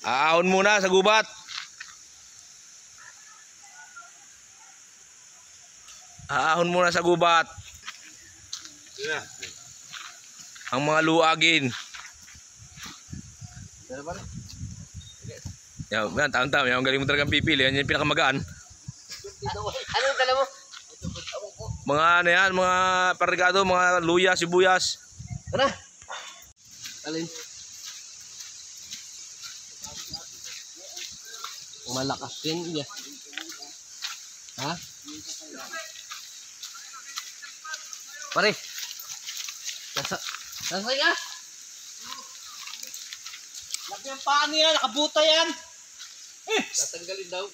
Ahon muna sa gubat. Ahon muna sa gubat. Ang mga luagin. Yan, taon-taon. Yan, galing mo talagang pipili. Yan yung pinakamagaan. Ano dala mo? Mga ano yan, mga parigado, mga luya, sibuyas. Tara. Alin? Malakas din niya. Ha? Pare. Nasa ka? Laki ang paa niya, nakabuta yan. Tatanggalin daw.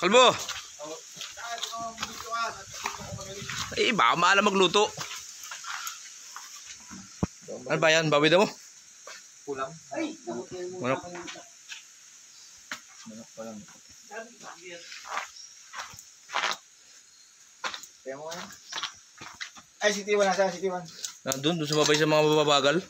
Kalbo. Eh, baka maalam magluto. Ano ba yan? Bawi daw mo? Kulang. Manok. Manok pa lang. Kaya mo yan? Ay, City 1 nasa, City 1. Doon sumabay sa mga bababagal.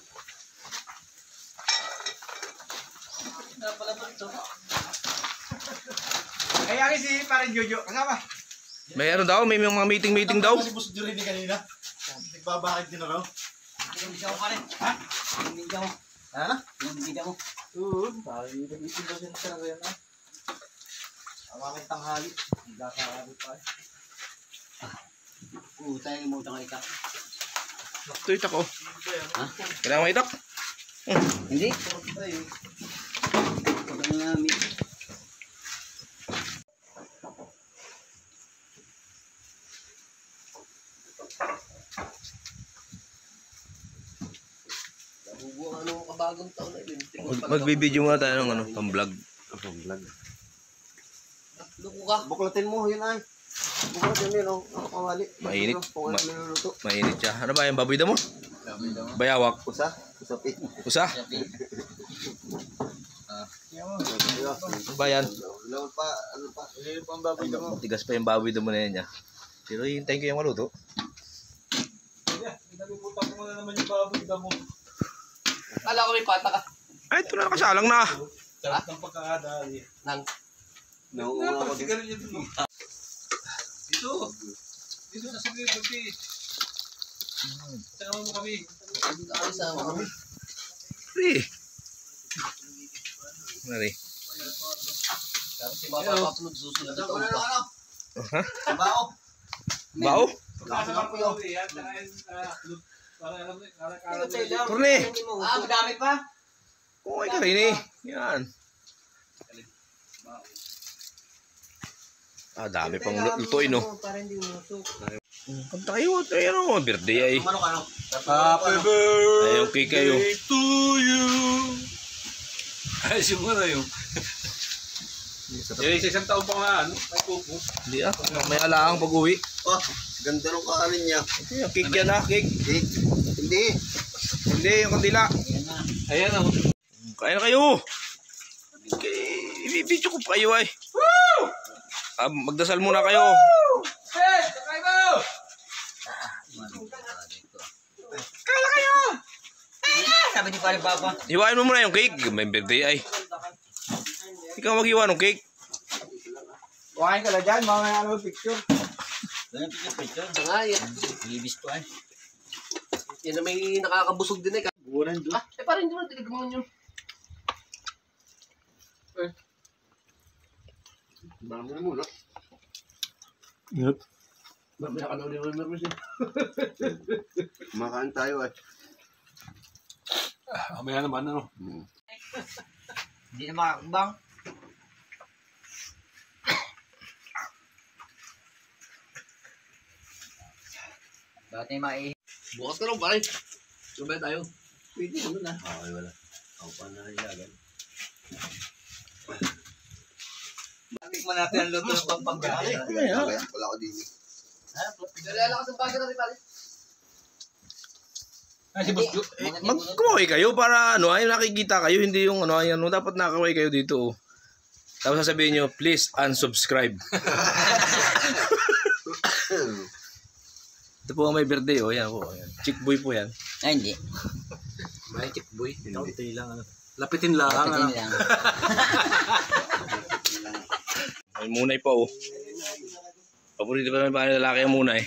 Ay, aki si parang Jojo. Kasama. May ano daw? May mga meeting daw? Si Boss Jory ni kanina. Nagbabakit din na raw. Hindi ako pare. Ha? Hindi ako. Ha? Hindi ako. Oo. Parang nag-isip daw siya na rin na. Ang aming tanghali. Nagkakarabi pa eh. Tayo mo tang itak. Ito itak oh. Ha? Kailangan maitak? Hindi. Tayo. Pag namin. Ano kabagong taon na yun? Magbibideo muna tayo ng ano, pang-vlog. Luko ka. Buklatin mo, yun ay. Buklatin mo yun, ang kawali. Mainit. Kung ano niluluto. Mainit siya. Ano ba yung baboy daw mo? Bayawak. Usa? Usapi. Usa? Ano ba yan? Ano pa? Ano pa? Ano pa ang baboy mo? Matigas pa yung baboy daw mo na yan niya. Pero hintayin ko yung maluto. Nabibutak mo na naman yung baboy mo. Kala ko may pata ka. Ay, ito na nakasalang na. Sarap ng pagkakadali. Nang. Nauuna ako dito. Dito sa Sigrid Buti. Sama mo kami. Dito kami sa mga. Pre. Mari. Si Papa upload susunod na taon pa. Ha? Bao. Bao? Kasama ko yun. Kurni. Madami pa. Okay ka rin eh. Yan. Dami pang lutuin no. Para hindi umusok. Kanta kayo. Ano, birthday ay. Ano? Happy birthday. Ay, okay kayo. To you. Ay, siguro yun. Yung isang taon pa nga, ano? May kupo. Hindi may alaang pag-uwi. Oh, ganda ng kanin niya. Ito yung cake yan ha, cake. Hindi. Hindi, yung kandila. Ayan ako. Kaya na kayo. I-video ko pa kayo ay. Magdasal muna kayo. Hey, kakain mo! Kala kayo. Sabi ni Pare Papa. Hiwain mo muna yung cake. May birthday ay. Ikaw mag-hiwa ng cake. Kuhain ka na dyan, mamaya ano picture. Ganyan picture. Ito nga yan. Libis to ay. Yan na may nakakabusog din eh. Buwan doon. Parang hindi mo tinigman nyo. Marami na muna. Yep. Mamaya ka na ulit nervous eh. Makain tayo eh. Mamaya naman ano. Hindi na makakabang. Bakit na yung mai... Bukas ka lang pare. Sumay tayo. Pwede naman na. Okay, wala. Ako pa na nalagan. Tikman natin ang luto ng pampanggali. Wala ko din. Nalala ka sa bagay na rin pare. Ay, si Boss Magkaway kayo para ano, ay nakikita kayo, hindi yung ano, ay ano, dapat nakaway kayo dito. Tapos sasabihin nyo, please unsubscribe. Ito po ang may birthday, oh, yan po. Yan. Chick boy po yan. Ay, hindi. May chick boy. Lapitin lang. Ano. Lapitin lang. Lapitin lang. May munay pa, oh. Paborito pa naman ba ng lalaki ang munay?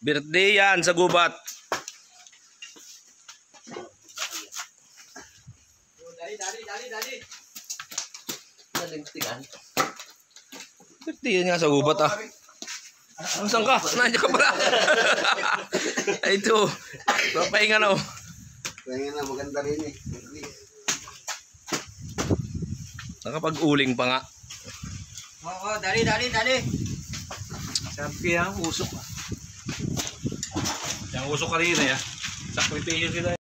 Birthday yan sa gubat. Nalintigan. Birthday yan nga sa gubat, ah. Saan ka? Nandiyan ka pala. Ay, ito. Papahinga na, oh. Kaya na, maganda rin eh. Nakapag-uling pa nga. Oo, dali. Sabi kaya ang usok. Yung usok kanina, ya. Sakripisyo sila.